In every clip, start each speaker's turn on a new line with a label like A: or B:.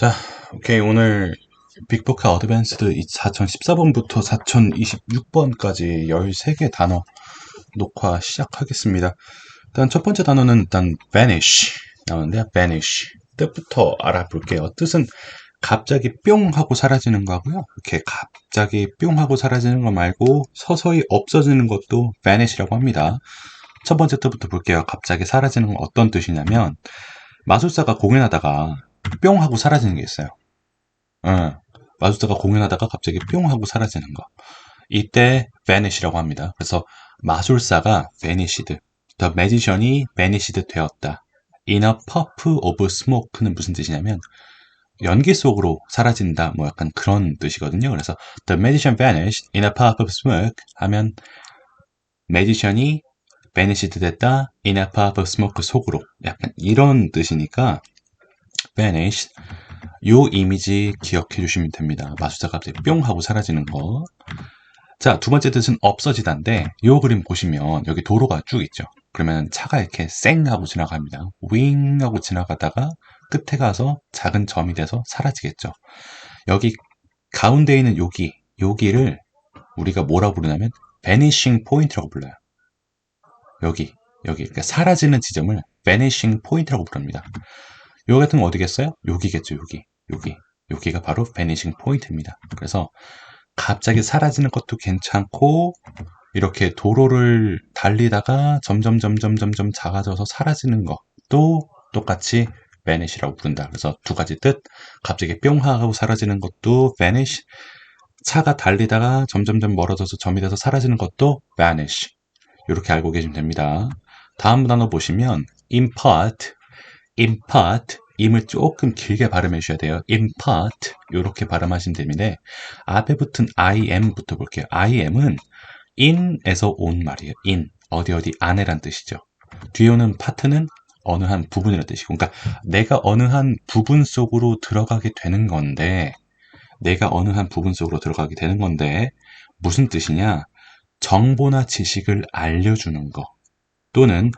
A: 자, 오케이. 오늘 빅보크 어드밴스드 4014번부터 4026번까지 13개 단어 녹화 시작하겠습니다. 일단 첫 번째 단어는 일단 vanish 나오는데요. vanish. 뜻부터 알아볼게요. 뜻은 갑자기 뿅 하고 사라지는 거고요. 이렇게 갑자기 뿅 하고 사라지는 거 말고 서서히 없어지는 것도 vanish라고 합니다. 첫 번째 뜻부터 볼게요. 갑자기 사라지는 건 어떤 뜻이냐면 마술사가 공연하다가 뿅 하고 사라지는 게 있어요. 마술사가 공연하다가 갑자기 뿅 하고 사라지는 거. 이때 vanish라고 합니다. 그래서 마술사가 vanished, the magician이 vanished 되었다. In a puff of smoke는 무슨 뜻이냐면 연기 속으로 사라진다, 뭐 약간 그런 뜻이거든요. 그래서 the magician vanished in a puff of smoke 하면 magician이 vanished 됐다 in a puff of smoke 속으로, 약간 이런 뜻이니까 vanish. 요 이미지 기억해 주시면 됩니다. 마술사가 갑자기 뿅 하고 사라지는 거. 자, 두 번째 뜻은 없어지다인데 요 그림 보시면 여기 도로가 쭉 있죠. 그러면 차가 이렇게 쌩 하고 지나갑니다. 윙 하고 지나가다가 끝에 가서 작은 점이 돼서 사라지겠죠. 여기 가운데 있는 여기를 우리가 뭐라고 부르냐면 vanishing point라고 불러요. 여기 그러니까 사라지는 지점을 vanishing point라고 부릅니다. 요 같은 거 어디겠어요? 여기겠죠. 여기가 바로 vanishing point입니다. 그래서 갑자기 사라지는 것도 괜찮고 이렇게 도로를 달리다가 점점 작아져서 사라지는 것도 똑같이 vanish라고 부른다. 그래서 두 가지 뜻. 갑자기 뿅 하고 사라지는 것도 vanish. 차가 달리다가 점점 멀어져서 점이 돼서 사라지는 것도 vanish. 이렇게 알고 계시면 됩니다. 다음 단어 보시면 impart. 임을 조금 길게 발음해 주셔야 돼요. impart 이렇게 발음하시면 됩니다. 앞에 붙은 im부터 볼게요. im은 in에서 온 말이에요. in 어디 안에란 뜻이죠. 뒤에 오는 part는 어느 한 부분이라는 뜻이고, 그러니까 내가 어느 한 부분 속으로 들어가게 되는 건데, 무슨 뜻이냐? 정보나 지식을 알려주는 거, 또는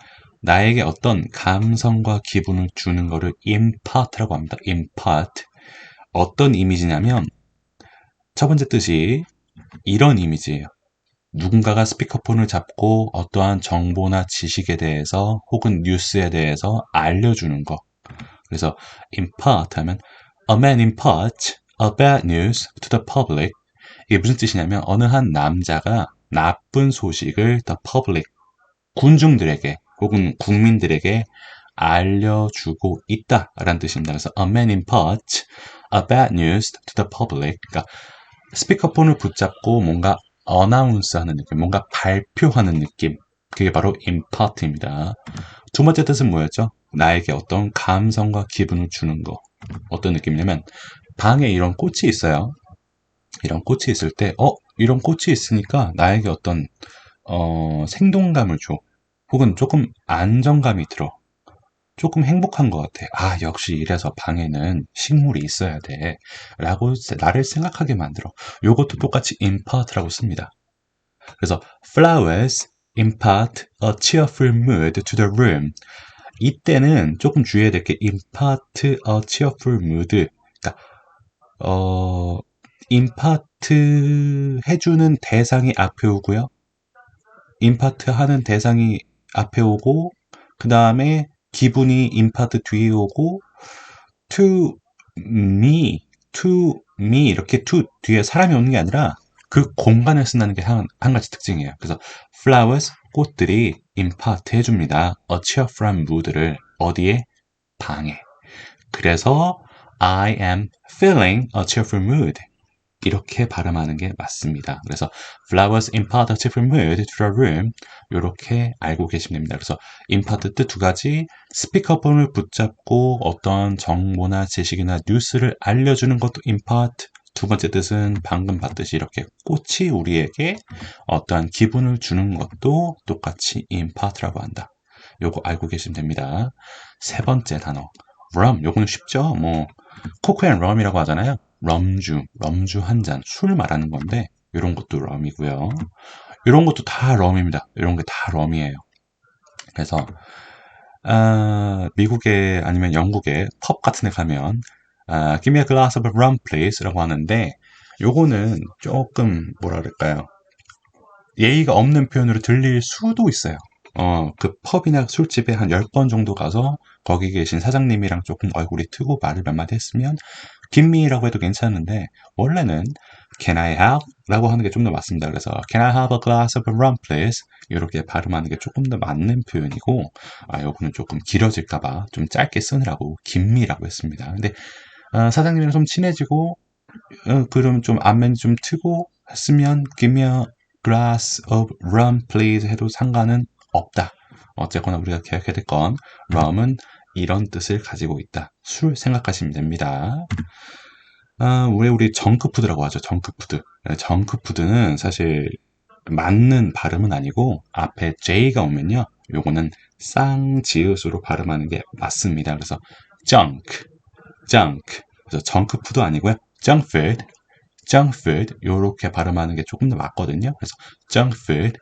A: 나에게 어떤 감성과 기분을 주는 거를 impart라고 합니다. impart. 어떤 이미지냐면 첫 번째 뜻이 이런 이미지예요. 누군가가 스피커폰을 잡고 어떠한 정보나 지식에 대해서 혹은 뉴스에 대해서 알려주는 거. 그래서 impart 하면 a man imparts a bad news to the public. 이게 무슨 뜻이냐면 어느 한 남자가 나쁜 소식을 the public, 군중들에게 혹은 국민들에게 알려주고 있다라는 뜻입니다. 그래서 a man imparts a bad news to the public. 그러니까 스피커폰을 붙잡고 뭔가 어나운스하는 느낌, 뭔가 발표하는 느낌. 그게 바로 impart입니다. 두 번째 뜻은 뭐였죠? 나에게 어떤 감성과 기분을 주는 거. 어떤 느낌이냐면 방에 이런 꽃이 있어요. 이런 꽃이 있을 때, 이런 꽃이 있으니까 나에게 어떤 생동감을 줘. 혹은 조금 안정감이 들어. 조금 행복한 것 같아. 아, 역시 이래서 방에는 식물이 있어야 돼. 라고 나를 생각하게 만들어. 요것도 똑같이 impart라고 씁니다. 그래서 flowers impart a cheerful mood to the room. 이때는 조금 주의해야 될 게 impart a cheerful mood. 그러니까 impart 해주는 대상이 앞에 오고요. impart 하는 대상이 앞에 오고, 그 다음에 기분이 impart 뒤에 오고, to me 이렇게 to 뒤에 사람이 오는 게 아니라 그 공간을 쓴다는 게 한 가지 특징이에요. 그래서 flowers, 꽃들이 impart 해줍니다. a cheerful mood를 어디에? 방에. 그래서 I am feeling a cheerful mood. 이렇게 발음하는 게 맞습니다. 그래서 flowers impart a cheerful mood to the room. 이렇게 알고 계시면 됩니다. 그래서 impart 뜻 두 가지, 스피커폰을 붙잡고 어떤 정보나 지식이나 뉴스를 알려주는 것도 impart. 두 번째 뜻은 방금 봤듯이 이렇게 꽃이 우리에게 어떠한 기분을 주는 것도 똑같이 impart라고 한다. 요거 알고 계시면 됩니다. 세 번째 단어 rum. 요거는 쉽죠. 뭐 코코 앤 럼이라고 하잖아요. 럼주 한 잔, 술 말하는 건데 이런 것도 럼이고요. 이런 것도 다 럼입니다. 이런 게 다 럼이에요. 그래서 미국에 아니면 영국에 펍 같은 데 가면 Give me a glass of rum, please 라고 하는데 요거는 조금 뭐라 그럴까요? 예의가 없는 표현으로 들릴 수도 있어요. 그 펍이나 술집에 한 10번 정도 가서 거기 계신 사장님이랑 조금 얼굴이 트고 말을 몇 마디 했으면 김미라고 해도 괜찮은데 원래는 Can I have? 라고 하는 게 좀 더 맞습니다. 그래서 Can I have a glass of rum, please? 이렇게 발음하는 게 조금 더 맞는 표현이고 요거는 조금 길어질까봐 좀 짧게 쓰느라고 김미라고 했습니다. 근데 사장님이랑 좀 친해지고 그럼 좀 안면이 좀 트고 했으면 Give me a glass of rum, please 해도 상관은 없다. 어쨌거나 우리가 기억해야 될 건 rum은 이런 뜻을 가지고 있다. 술 생각하시면 됩니다. 왜 우리 정크푸드라고 하죠? 정크푸드. 정크푸드는 사실 맞는 발음은 아니고 앞에 J가 오면요. 요거는 쌍지읒으로 발음하는 게 맞습니다. 그래서 junk, junk. 그래서 정크푸드 아니고요. junk food, junk food 요렇게 발음하는 게 조금 더 맞거든요. 그래서 junk food.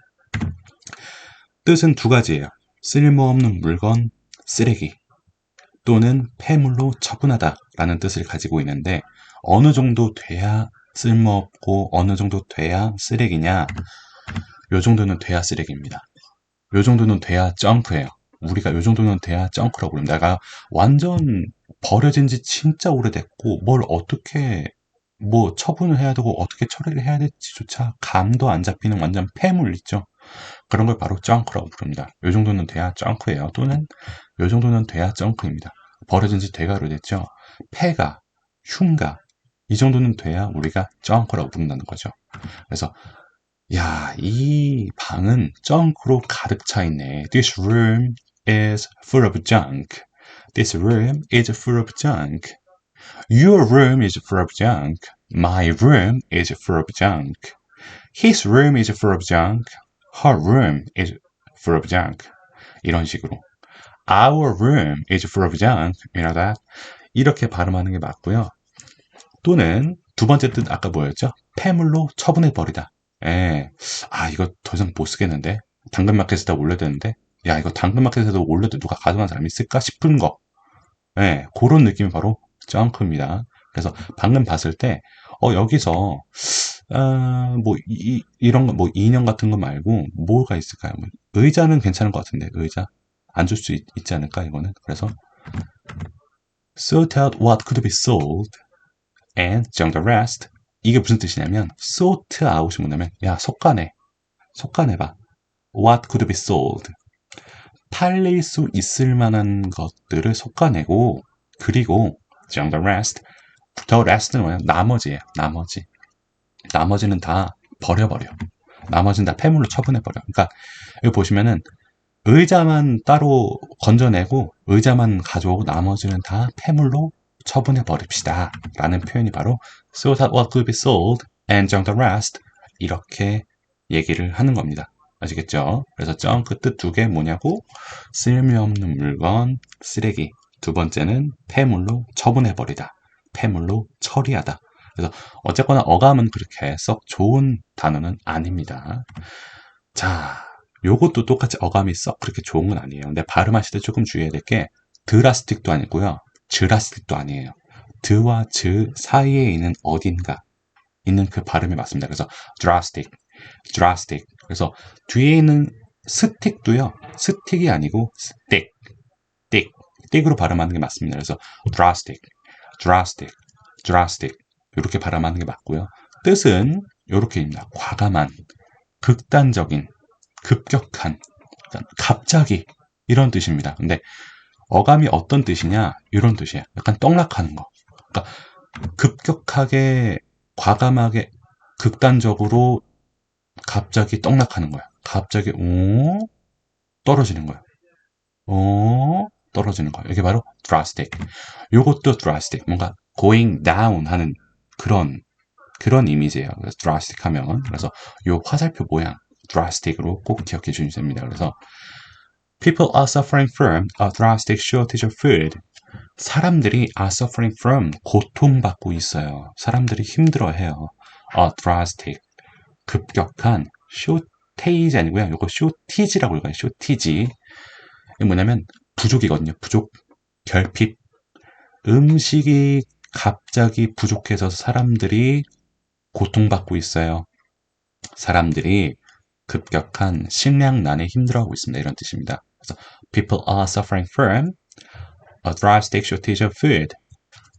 A: 뜻은 두 가지예요. 쓸모없는 물건, 쓰레기 또는 폐물로 처분하다라는 뜻을 가지고 있는데 어느 정도 돼야 쓸모없고 어느 정도 돼야 쓰레기냐? 요 정도는 돼야 쓰레기입니다. 요 정도는 돼야 정크예요. 우리가 요 정도는 돼야 정크라고 부릅니다. 내가 완전 버려진 지 진짜 오래됐고 뭘 어떻게 뭐 처분을 해야 되고 어떻게 처리를 해야 될지조차 감도 안 잡히는 완전 폐물 있죠. 그런 걸 바로 정크라고 부릅니다. 요 정도는 돼야 정크예요. 또는 요 정도는 돼야 정크입니다. 버려진 지 되게 오래됐죠. 폐가, 흉가 이 정도는 돼야 우리가 정크라고 부른다는 거죠. 그래서 야, 이 방은 정크로 가득 차 있네. This room is full of junk. This room is full of junk. Your room is full of junk. My room is full of junk. His room is full of junk. Her room is full of junk. 이런 식으로. Our room is full of junk. You know that? 이렇게 발음하는 게 맞고요. 또는 두 번째 뜻 아까 뭐였죠? 폐물로 처분해버리다. 예. 이거 더 이상 못 쓰겠는데? 당근마켓에다 올려야 되는데? 야, 이거 당근마켓에도 올려도 누가 가져간 사람 있을까 싶은 거. 예, 그런 느낌이 바로 정크입니다. 그래서 방금 봤을 때, 여기서, 뭐, 이런 거, 뭐, 인형 같은 거 말고, 뭐가 있을까요? 뭐, 의자는 괜찮은 것 같은데, 의자. 앉을 수 있지 않을까, 이거는? 그래서, sort out what could be sold and junk the rest. 이게 무슨 뜻이냐면, sort out이 뭐냐면, 야, 속가내봐. What could be sold. 팔릴 수 있을 만한 것들을 속가내고, 그리고, junk the rest. the rest는 뭐야? 나머지예요. 나머지. 나머지는 다 버려버려. 나머지는 다 폐물로 처분해버려. 그러니까, 여기 보시면은, 의자만 따로 건져내고, 의자만 가져오고, 나머지는 다 폐물로 처분해버립시다. 라는 표현이 바로, so that what could be sold and junk the rest. 이렇게 얘기를 하는 겁니다. 아시겠죠? 그래서 junk 뜻 두 개 뭐냐고? 쓸모없는 물건, 쓰레기. 두 번째는 폐물로 처분해버리다. 폐물로 처리하다. 그래서 어쨌거나 어감은 그렇게 썩 좋은 단어는 아닙니다. 자, 요것도 똑같이 어감이 썩 그렇게 좋은 건 아니에요. 근데 발음하실 때 조금 주의해야 될 게 드라스틱도 아니고요. 드라스틱도 아니에요. 드와 즈 사이에 있는 어딘가 있는 그 발음이 맞습니다. 그래서 drastic, drastic. 그래서 뒤에 있는 스틱도요. 스틱이 아니고 stick, stick, stick으로 발음하는 게 맞습니다. 그래서 drastic, drastic, drastic 이렇게 발음하는 게 맞고요. 뜻은 이렇게입니다. 과감한, 극단적인, 급격한, 갑자기 이런 뜻입니다. 근데 어감이 어떤 뜻이냐? 이런 뜻이에요. 약간 떡락하는 거. 그러니까 급격하게, 과감하게, 극단적으로 갑자기 떡락하는 거야. 갑자기 떨어지는 거야. 떨어지는 거야. 이게 바로 drastic. 요것도 drastic. 뭔가 going down 하는 그런 이미지예요. 그래서 drastic 하면 그래서 요 화살표 모양 drastic으로 꼭 기억해 주시면 됩니다. 그래서 people are suffering from a drastic shortage of food. 사람들이 are suffering from 고통받고 있어요. 사람들이 힘들어해요. a drastic 급격한 shortage 아니고요. 요거 shortage라고 읽어요. shortage. 이게 뭐냐면 부족이거든요. 부족, 결핍. 음식이 갑자기 부족해져서 사람들이 고통받고 있어요. 사람들이 급격한 식량난에 힘들어하고 있습니다. 이런 뜻입니다. 그래서 people are suffering from a drastic shortage of food.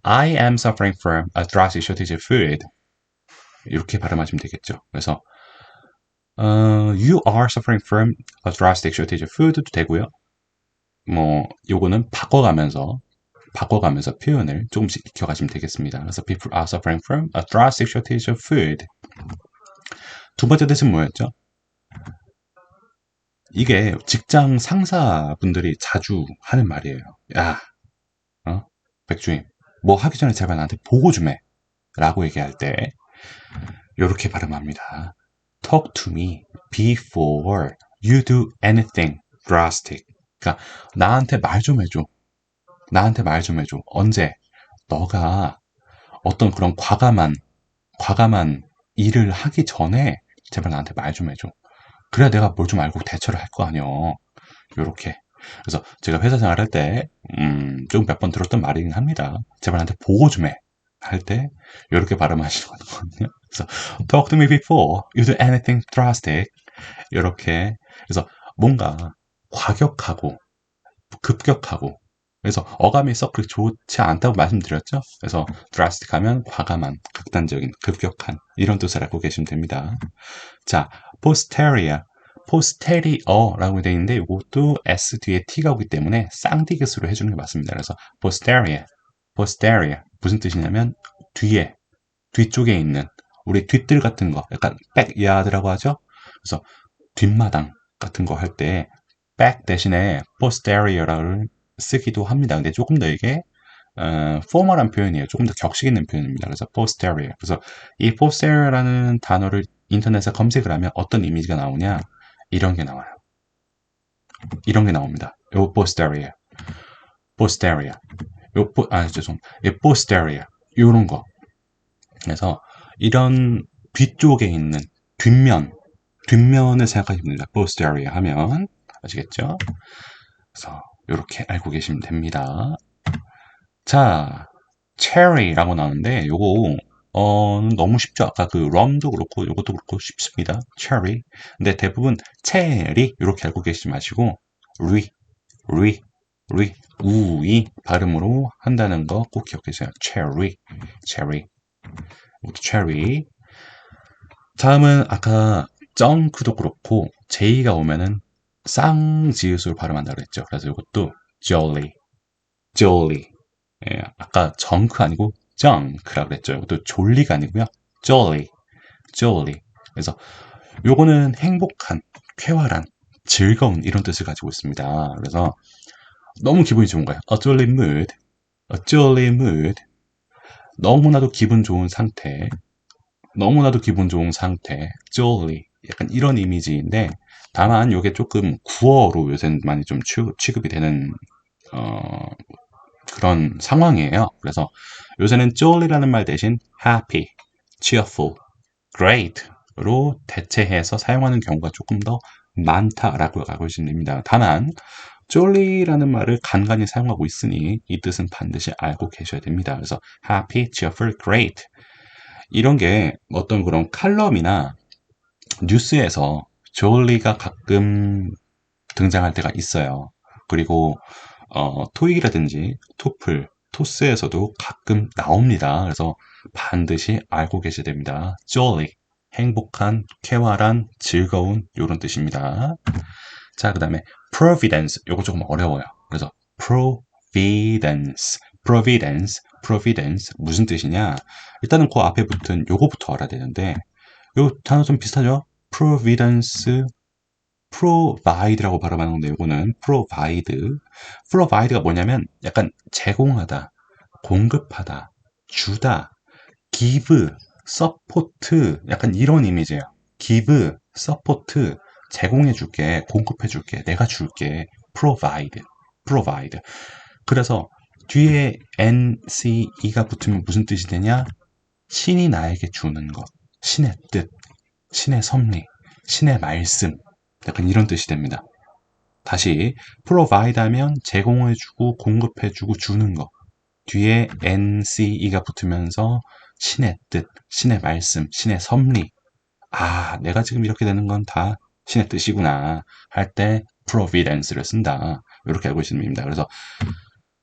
A: I am suffering from a drastic shortage of food. 이렇게 발음하시면 되겠죠. 그래서 you are suffering from a drastic shortage of food도 되고요. 뭐 요거는 바꿔가면서 표현을 조금씩 익혀가시면 되겠습니다. 그래서 people are suffering from a drastic shortage of food. 두 번째 뜻은 뭐였죠? 이게 직장 상사분들이 자주 하는 말이에요. 야, 백주임, 뭐 하기 전에 제발 나한테 보고 좀 해. 라고 얘기할 때 이렇게 발음합니다. Talk to me before you do anything drastic. 그러니까 나한테 말 좀 해줘. 나한테 말 좀 해줘. 언제? 너가 어떤 그런 과감한 일을 하기 전에 제발 나한테 말 좀 해줘. 그래야 내가 뭘 좀 알고 대처를 할 거 아니여. 요렇게. 그래서 제가 회사 생활할 때, 좀 몇 번 들었던 말이긴 합니다. 제발 나한테 보고 좀 해. 할 때, 요렇게 발음하시는 거거든요. 그래서, talk to me before you do anything drastic. 요렇게. 그래서 뭔가 과격하고, 급격하고, 그래서 어감이 썩 그렇게 좋지 않다고 말씀드렸죠. 그래서 drastic 하면 과감한, 극단적인, 급격한 이런 뜻을 알고 계시면 됩니다. 자, posterior. posterior라고 되어 있는데 이것도 s 뒤에 t가 오기 때문에 쌍디귿으로 해주는 게 맞습니다. 그래서 posterior 무슨 뜻이냐면 뒤쪽에 있는 우리 뒤뜰 같은 거 약간 backyard라고 하죠. 그래서 뒷마당 같은 거 할 때 back 대신에 posterio를 쓰기도 합니다. 근데 조금 더 이게 포멀한 표현이에요. 조금 더 격식 있는 표현입니다. 그래서 posterior. 그래서 이 posterior라는 단어를 인터넷에 검색을 하면 어떤 이미지가 나오냐? 이런 게 나와요. 이런 게 나옵니다. 요 posterior. posterior. posterior. 요런 거. 그래서 이런 뒤쪽에 있는 뒷면을 생각하시면 됩니다. posterior 하면 아시겠죠? 그래서 이렇게 알고 계시면 됩니다. 자, cherry라고 나오는데 요거 너무 쉽죠. 아까 그 럼도 그렇고 요것도 그렇고 쉽습니다. cherry. 근데 대부분 체리 이렇게 알고 계시지 마시고 리 우이 발음으로 한다는 거 꼭 기억해 주세요. cherry. cherry. 다음은 아까 정크도 그렇고 J가 오면은 쌍지읒으로 발음한다 그랬죠. 그래서 이것도 jolly. 예, 아까 정크 아니고 정크라고 그랬죠. 이것도 졸리가 아니고요. jolly. 그래서 요거는 행복한, 쾌활한, 즐거운 이런 뜻을 가지고 있습니다. 그래서 너무 기분이 좋은 거예요. a jolly mood. 너무나도 기분 좋은 상태. jolly. 약간 이런 이미지인데 다만 이게 조금 구어로 요새는 많이 좀 취급이 되는 그런 상황이에요. 그래서 요새는 jolly라는 말 대신 happy, cheerful, great로 대체해서 사용하는 경우가 조금 더 많다라고 알고 계시면 됩니다. 다만 jolly라는 말을 간간히 사용하고 있으니 이 뜻은 반드시 알고 계셔야 됩니다. 그래서 happy, cheerful, great 이런 게 어떤 그런 칼럼이나 뉴스에서 jolly가 가끔 등장할 때가 있어요. 그리고 토익이라든지 토플, 토스에서도 가끔 나옵니다. 그래서 반드시 알고 계셔야 됩니다. jolly, 행복한, 쾌활한, 즐거운 이런 뜻입니다. 자, 그 다음에 providence, 요거 조금 어려워요. 그래서 providence 무슨 뜻이냐? 일단은 그 앞에 붙은 요거부터 알아야 되는데 요 단어 좀 비슷하죠? provide라고 발음하는 건데 이거는 provide가 뭐냐면 약간 제공하다, 공급하다, 주다, give, support 약간 이런 이미지예요. give, support 제공해줄게, 공급해줄게, 내가 줄게. provide. 그래서 뒤에 NCE가 붙으면 무슨 뜻이 되냐? 신이 나에게 주는 것, 신의 뜻, 신의 섭리, 신의 말씀 약간 이런 뜻이 됩니다. 다시 provide 하면 제공해주고 공급해주고 주는 것. 뒤에 NCE가 붙으면서 신의 뜻, 신의 말씀, 신의 섭리. 아, 내가 지금 이렇게 되는 건 다 신의 뜻이구나 할 때 providence를 쓴다. 이렇게 알고 계시면 됩니다. 그래서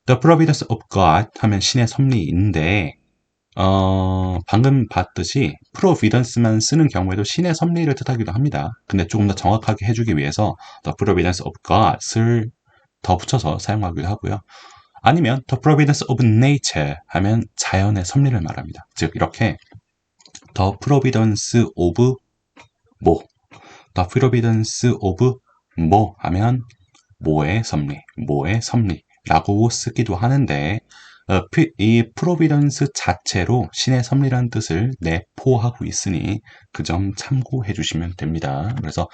A: the providence of God 하면 신의 섭리인데 방금 봤듯이 providence만 쓰는 경우에도 신의 섭리를 뜻하기도 합니다. 근데 조금 더 정확하게 해주기 위해서 the providence of God을 더 붙여서 사용하기도 하고요. 아니면 the providence of nature 하면 자연의 섭리를 말합니다. 즉 이렇게 the providence of 뭐, the providence of 뭐 하면 뭐의 섭리, 뭐의 섭리라고 쓰기도 하는데 이 프로비던스 자체로 신의 섭리라는 뜻을 내포하고 있으니 그 점 참고해 주시면 됩니다. 그래서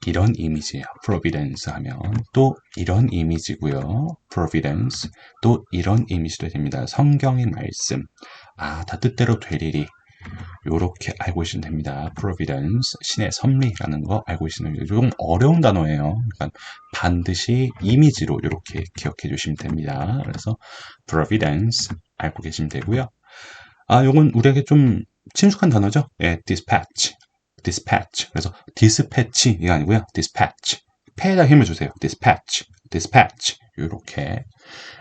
A: 이런 이미지예요. providence 하면 또 이런 이미지고요. providence 또 이런 이미지도 됩니다. 성경의 말씀. 아, 다 뜻대로 될 일이 요렇게 알고 계시면 됩니다. providence, 신의 섭리라는 거 알고 계시면 됩니다. 좀 어려운 단어예요. 그러니까 반드시 이미지로 이렇게 기억해 주시면 됩니다. 그래서 providence 알고 계시면 되고요. 아, 요건 우리에게 좀 친숙한 단어죠. 예, dispatch, dispatch. 그래서 dispatch 이게 아니고요. dispatch. 패에다 힘을 주세요. dispatch, dispatch. 요렇게.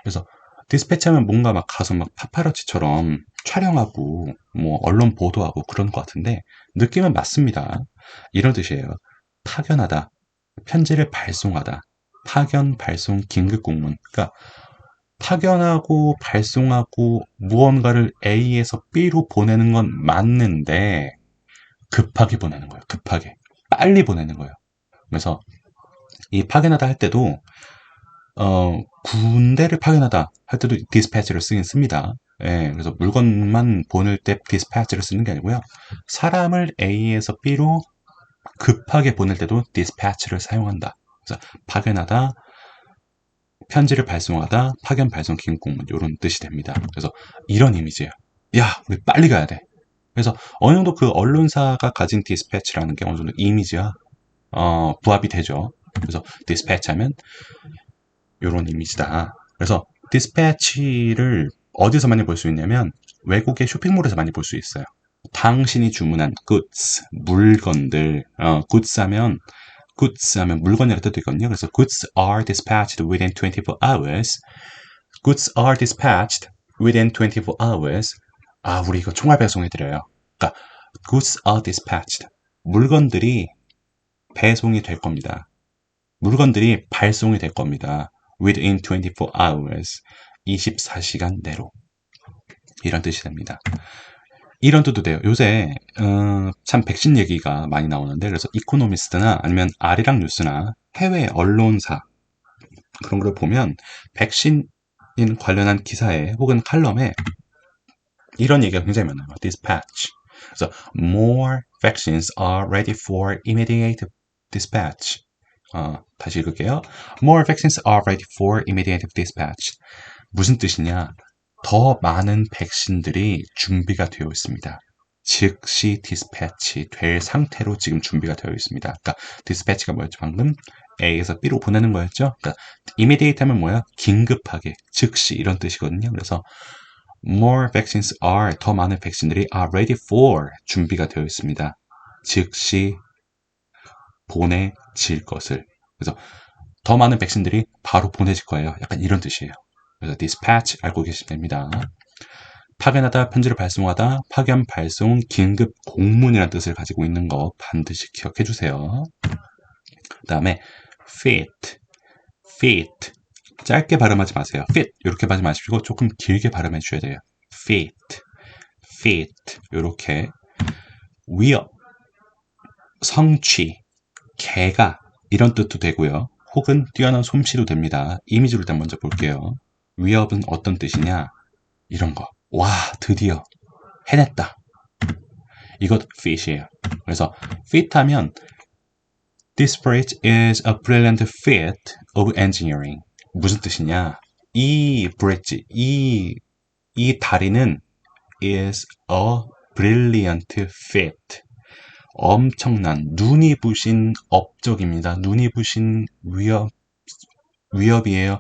A: 그래서 디스패치 하면 뭔가 막 가서 막 파파라치처럼 촬영하고 뭐 언론 보도하고 그런 것 같은데 느낌은 맞습니다. 이런 뜻이에요. 파견하다, 편지를 발송하다, 파견, 발송, 긴급 공문. 그러니까 파견하고 발송하고 무언가를 A에서 B로 보내는 건 맞는데 급하게 보내는 거예요. 급하게. 빨리 보내는 거예요. 그래서 이 파견하다 할 때도 군대를 파견하다 할 때도 디스패치를 쓰긴 씁니다. 예, 그래서 물건만 보낼 때 디스패치를 쓰는 게 아니고요. 사람을 A에서 B로 급하게 보낼 때도 디스패치를 사용한다. 그래서 파견하다, 편지를 발송하다, 파견, 발송, 긴급공문 이런 뜻이 됩니다. 그래서 이런 이미지예요. 야, 우리 빨리 가야 돼. 그래서 어느 정도 그 언론사가 가진 디스패치라는 게 어느 정도 이미지와 부합이 되죠. 그래서 디스패치 하면 이런 이미지다. 그래서 디스패치를 어디서 많이 볼 수 있냐면 외국의 쇼핑몰에서 많이 볼 수 있어요. 당신이 주문한 goods, 물건들, goods 하면 물건이라는 뜻도 있거든요. 그래서 goods are dispatched within 24 hours. goods are dispatched within 24 hours. 아, 우리 이거 총알 배송해드려요. 그러니까 goods are dispatched. 물건들이 배송이 될 겁니다. 물건들이 발송이 될 겁니다. within 24 hours. 24시간 내로. 이런 뜻이 됩니다. 이런 뜻도 돼요. 요새 참 백신 얘기가 많이 나오는데 그래서 이코노미스트나 아니면 아리랑 뉴스나 해외 언론사 그런 걸 보면 백신 관련한 기사에 혹은 칼럼에 이런 얘기가 굉장히 많아요. dispatch. 그래서 more vaccines are ready for immediate dispatch. 다시 읽을게요. More vaccines are ready for immediate dispatch. 무슨 뜻이냐? 더 많은 백신들이 준비가 되어 있습니다. 즉시 디스패치 될 상태로 지금 준비가 되어 있습니다. 그러니까 디스패치가 뭐였죠? 방금 A에서 B로 보내는 거였죠? 그러니까 immediate 하면 뭐야? 긴급하게, 즉시 이런 뜻이거든요. 그래서 more vaccines are 더 많은 백신들이 are ready for 준비가 되어 있습니다. 즉시 보내질 것을. 그래서 더 많은 백신들이 바로 보내질 거예요. 약간 이런 뜻이에요. 그래서 dispatch 알고 계시면 됩니다. 파견하다, 편지를 발송하다, 파견, 발송, 긴급 공문이라는 뜻을 가지고 있는 거 반드시 기억해 주세요. 그 다음에 fit, fit. 짧게 발음하지 마세요. fit 이렇게 발음하지 마시고 조금 길게 발음해 주셔야 돼요. fit, fit 이렇게 위협, 성취, 개가 이런 뜻도 되고요. 혹은 뛰어난 솜씨도 됩니다. 이미지로 일단 먼저 볼게요. 위협은 어떤 뜻이냐? 이런 거. 와, 드디어 해냈다. 이것 fit이에요. 그래서 fit 하면 This bridge is a brilliant feat of engineering. 무슨 뜻이냐? 이 bridge, 이 다리는 is a brilliant feat. 엄청난 눈이 부신 업적입니다. 눈이 부신 위협이에요.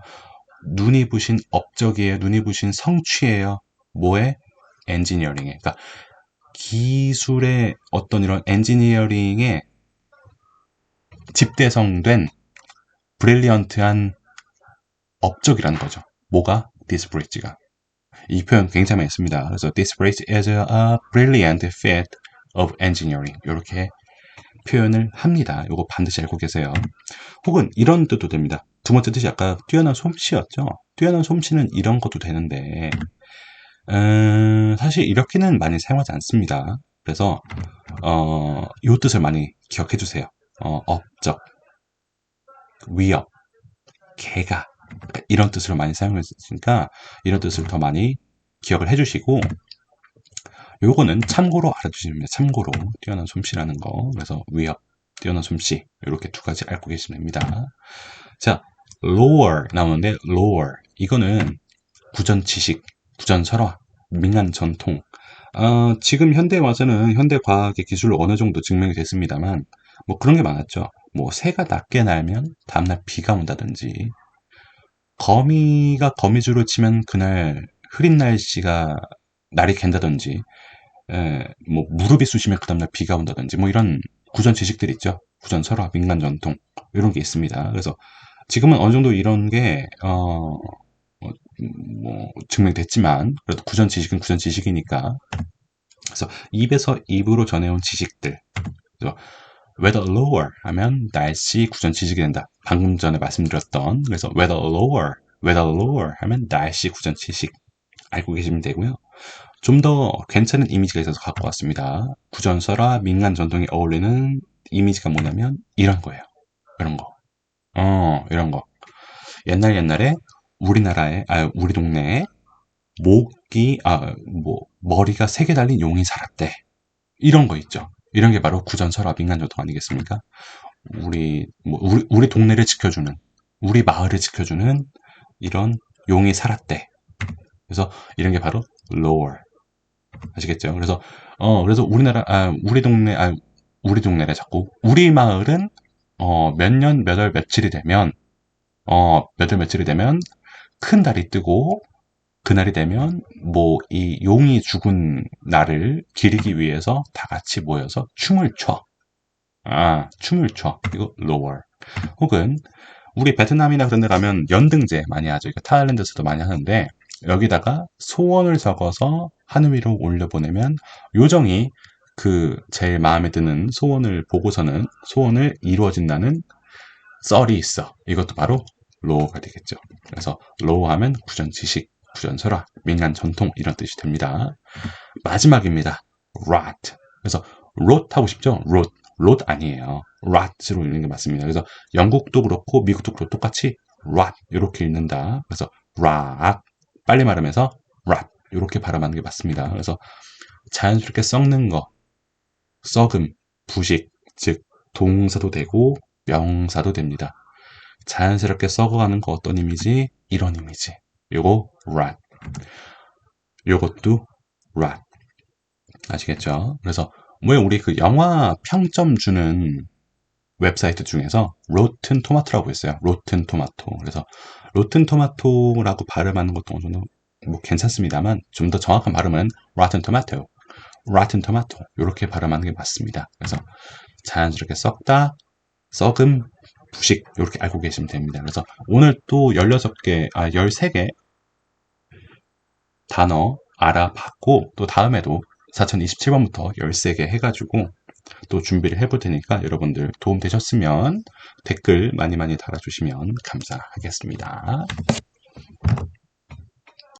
A: 눈이 부신 업적이에요. 눈이 부신 성취예요. 뭐에? 엔지니어링에. 그러니까 기술의 어떤 이런 엔지니어링에 집대성된 브릴리언트한 업적이라는 거죠. 뭐가? This bridge가. 이 표현 굉장히 많이 씁니다. 그래서 This bridge is a brilliant feat of engineering. 이렇게 표현을 합니다. 이거 반드시 알고 계세요. 혹은 이런 뜻도 됩니다. 두 번째 뜻이 아까 뛰어난 솜씨였죠. 뛰어난 솜씨는 이런 것도 되는데 사실 이렇게는 많이 사용하지 않습니다. 그래서 이 뜻을 많이 기억해 주세요. 업적, 위협, 개가 이런 뜻으로 많이 사용했으니까 이런 뜻을 더 많이 기억을 해주시고 요거는 참고로 알아두시면 됩니다. 참고로 뛰어난 솜씨라는 거. 그래서 위협, 뛰어난 솜씨 이렇게 두 가지 알고 계시면 됩니다. 자, lower 나오는데 lower 이거는 구전 지식, 구전 설화, 민간 전통. 지금 현대 와서는 현대 과학의 기술로 어느 정도 증명이 됐습니다만 뭐 그런 게 많았죠. 뭐 새가 낮게 날면 다음날 비가 온다든지 거미가 거미줄을 치면 그날 흐린 날씨가 날이 갠다든지 뭐 무릎이 쑤시면 그 다음날 비가 온다든지 뭐 이런 구전 지식들이 있죠. 구전 설화, 민간 전통 이런 게 있습니다. 그래서 지금은 어느 정도 이런 게 뭐 증명됐지만 그래도 구전 지식은 구전 지식이니까 그래서 입에서 입으로 전해온 지식들 그래서 weather lower 하면 날씨 구전 지식이 된다. 방금 전에 말씀드렸던 그래서 weather lower 하면 날씨 구전 지식 알고 계시면 되고요. 좀 더 괜찮은 이미지가 있어서 갖고 왔습니다. 구전설화 민간 전통에 어울리는 이미지가 뭐냐면 이런 거예요. 이런 거. 이런 거. 옛날에 우리 동네에 머리가 3개 달린 용이 살았대. 이런 거 있죠. 이런 게 바로 구전설화 민간 전통 아니겠습니까? 우리 동네를 지켜주는, 우리 마을을 지켜주는 이런 용이 살았대. 그래서 이런 게 바로 lower. 아시겠죠? 그래서 우리 동네래 자꾸. 우리 마을은, 몇 월 며칠이 되면, 큰 달이 뜨고, 그날이 되면, 이 용이 죽은 날을 기리기 위해서 다 같이 모여서 춤을 춰. 춤을 춰. 이거 lower. 혹은, 우리 베트남이나 그런 데 가면 연등제 많이 하죠. 이거 타일랜드에서도 많이 하는데, 여기다가 소원을 적어서 하늘 위로 올려보내면 요정이 제일 마음에 드는 소원을 보고서는 소원을 이루어진다는 썰이 있어. 이것도 바로 로어가 되겠죠. 그래서 로어 하면 구전 지식, 구전 설화, 민간 전통 이런 뜻이 됩니다. 마지막입니다. rot. 그래서 rot 하고 싶죠? rot 아니에요. rot로 읽는 게 맞습니다. 그래서 영국도 그렇고 미국도 그렇고 똑같이 rot 이렇게 읽는다. 그래서 rot 빨리 말하면서 rot 이렇게 발음하는 게 맞습니다. 그래서 자연스럽게 썩는 거, 썩음, 부식, 즉 동사도 되고 명사도 됩니다. 자연스럽게 썩어가는 거 어떤 이미지? 이런 이미지. 요거 rot. 요것도 rot. 아시겠죠? 그래서 왜 우리 영화 평점 주는 웹사이트 중에서 로튼 토마토라고 있어요. 로튼 토마토. 그래서 로튼 토마토라고 발음하는 것도 어느 정도 괜찮습니다만 좀 더 정확한 발음은 rotten tomato 이렇게 발음하는 게 맞습니다. 그래서 자연스럽게 썩다, 썩음, 부식 이렇게 알고 계시면 됩니다. 그래서 오늘 또 13개 단어 알아봤고 또 다음에도 4027번부터 13개 해가지고 또 준비를 해볼 테니까 여러분들 도움 되셨으면 댓글 많이 달아주시면 감사하겠습니다.